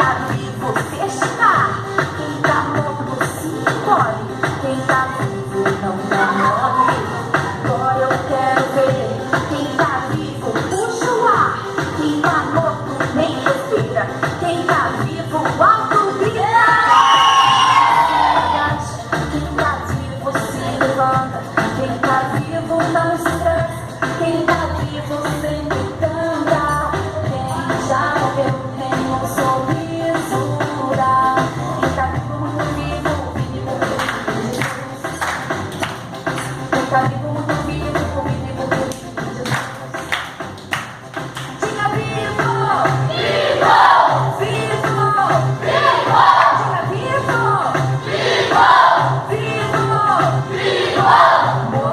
tá vivo fechar. Quem tá morto se encolhe. Quem tá vivo não morre. Agora eu quero ver. Quem tá vivo puxa o ar. Quem tá morto nem respira. Quem tá vivo alto grita. Quem tá vivo se levanta. Quem tá vivo não se estressa. Quem tá vivo sempre canta. Quem já morreu tem um sorriso dá. Quem tá vivo muito vivo, vivo, Jesus. Quem tá vivo muito vivo, vivo, Jesus. Diga vivo! Vivo! Vivo! Vivo! Diga vivo! Vivo! Vivo! Vivo!